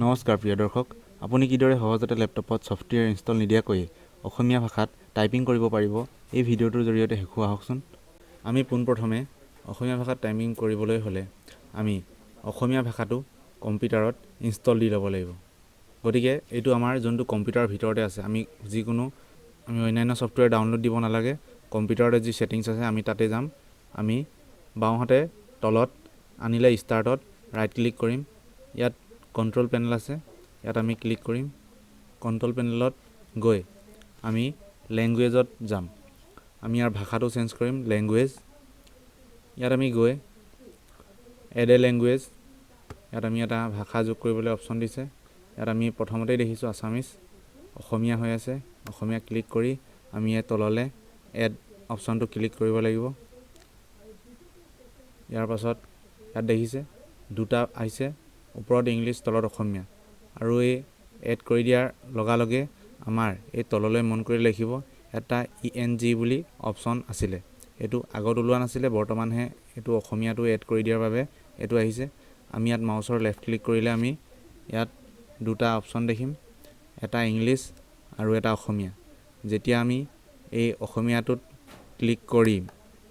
নমস্কাৰ প্ৰিয় দৰ্শক, আপুনি কিদৰে সহজতে লেপটপত ছফ্টৱেৰ ইনষ্টল নিদিয়াকৈ অসমীয়া ভাষাত টাইপিং কৰিব পাৰিব এই ভিডিঅ'টোৰ জৰিয়তে শিকোৱা আহকচোন। আমি পোনপ্ৰথমে অসমীয়া ভাষাত টাইপিং কৰিবলৈ হ'লে আমি অসমীয়া ভাষাটো কম্পিউটাৰত ইনষ্টল দি ল'ব লাগিব। গতিকে এইটো আমাৰ যোনটো কম্পিউটাৰৰ ভিতৰতে আছে, আমি অন্যান্য ছফ্টৱেৰ ডাউনলোড দিব নালাগে। কম্পিউটাৰতে যি ছেটিংছ আছে আমি তাতে যাম। আমি বাওঁহাতে তলত আনিলে ষ্টাৰ্টত ৰাইট ক্লিক কৰিম। ইয়াত কণ্ট্ৰল পেনেল আছে, ইয়াত আমি ক্লিক কৰিম। কণ্ট্ৰল পেনেলত গৈ আমি লেংগুৱেজত যাম। আমি ইয়াৰ ভাষাটো চেঞ্জ কৰিম লেংগুৱেজ। ইয়াত আমি গৈ এড এ লেংগুৱেজ, ইয়াত আমি এটা ভাষা যোগ কৰিবলৈ অপশ্যন দিছে। ইয়াত আমি প্ৰথমতেই দেখিছোঁ আছামিজ, অসমীয়া হৈ আছে। অসমীয়া ক্লিক কৰি আমি ইয়াত তললৈ এড অপশ্যনটো ক্লিক কৰিব লাগিব। ইয়াৰ পাছত ইয়াত দেখিছে দুটা আহিছে, ওপৰত ইংলিছ তলত অসমীয়া, আৰু এই এড কৰি দিয়াৰ লগে আমাৰ এই তললৈ মন কৰি লিখিব এটা ENG বুলি অপশ্যন আছিলে। এইটো আগত ওলোৱা নাছিলে, বৰ্তমানহে এইটো অসমীয়াটো এড কৰি দিয়াৰ বাবে এইটো আহিছে। আমি ইয়াত মাউচৰ লেফ্ট ক্লিক কৰিলে আমি ইয়াত দুটা অপশ্যন দেখিম, এটা ইংলিছ আৰু এটা অসমীয়া। যেতিয়া আমি এই অসমীয়াটোত ক্লিক কৰিম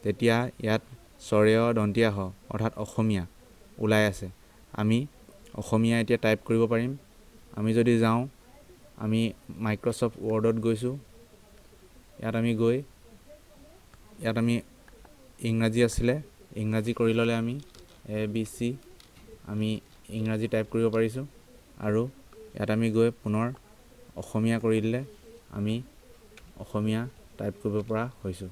তেতিয়া ইয়াত স্বৰেয় দন্তীয়া হ অৰ্থাৎ অসমীয়া ওলাই আছে। আমি অসমীয়া এতিয়া টাইপ কৰিব পাৰিম। আমি যদি যাওঁ, আমি মাইক্ৰ'ছফ্ট ৱৰ্ডত গৈছোঁ। ইয়াত আমি গৈ ইয়াত আমি ইংৰাজী আছিলে, ইংৰাজী কৰি ল'লে আমি ABC আমি ইংৰাজী টাইপ কৰিব পাৰিছোঁ। আৰু ইয়াত আমি গৈ পুনৰ অসমীয়া কৰি দিলে আমি অসমীয়া টাইপ কৰিব পৰা হৈছোঁ।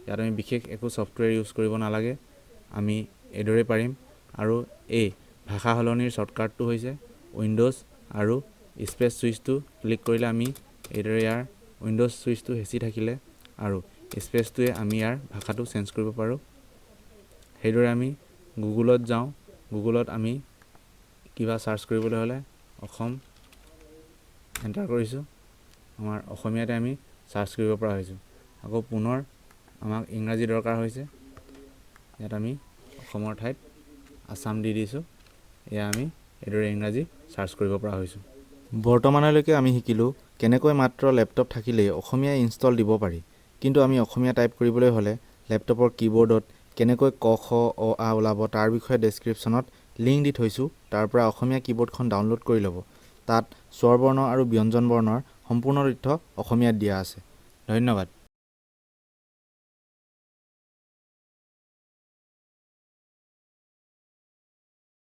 ইয়াত আমি বিশেষ একো ছফ্টৱেৰ ইউজ কৰিব নালাগে, আমি এইদৰে পাৰিম। আৰু এই ভাষা সলনিৰ শ্বৰ্টকাটটো হৈছে উইণ্ড'জ আৰু স্পেচ চুইচটো ক্লিক কৰিলে আমি এইদৰে ইয়াৰ উইণ্ড'জ চুইচটো হেঁচি থাকিলে আৰু স্পেচটোৱে আমি ইয়াৰ ভাষাটো চেঞ্জ কৰিব পাৰোঁ। সেইদৰে আমি গুগলত যাওঁ, গুগলত আমি কিবা চাৰ্চ কৰিবলৈ হ'লে অসম এণ্টাৰ কৰিছোঁ, আমাৰ অসমীয়াতে আমি চাৰ্চ কৰিব পৰা হৈছোঁ। আকৌ পুনৰ আমাক ইংৰাজী দৰকাৰ হৈছে, ইয়াত আমি অসমৰ ঠাইত আছাম দি দিছোঁ। এয়া আমি এইদৰে ইংৰাজী চাৰ্চ কৰিব পৰা হৈছোঁ। বৰ্তমানলৈকে আমি শিকিলোঁ কেনেকৈ মাত্ৰ লেপটপ থাকিলেই অসমীয়া ইনষ্টল দিব পাৰি। কিন্তু আমি অসমীয়া টাইপ কৰিবলৈ হ'লে লেপটপৰ কীবৰ্ডত কেনেকৈ ক, খ, অ, আ ওলাব তাৰ বিষয়ে ডেছক্ৰিপশ্যনত লিংক দি থৈছোঁ। তাৰ পৰা অসমীয়া কীবৰ্ডখন ডাউনলোড কৰি ল'ব। তাত স্বৰ বৰ্ণ আৰু ব্যঞ্জন বৰ্ণৰ সম্পূৰ্ণ তথ্য অসমীয়াত দিয়া আছে। ধন্যবাদ।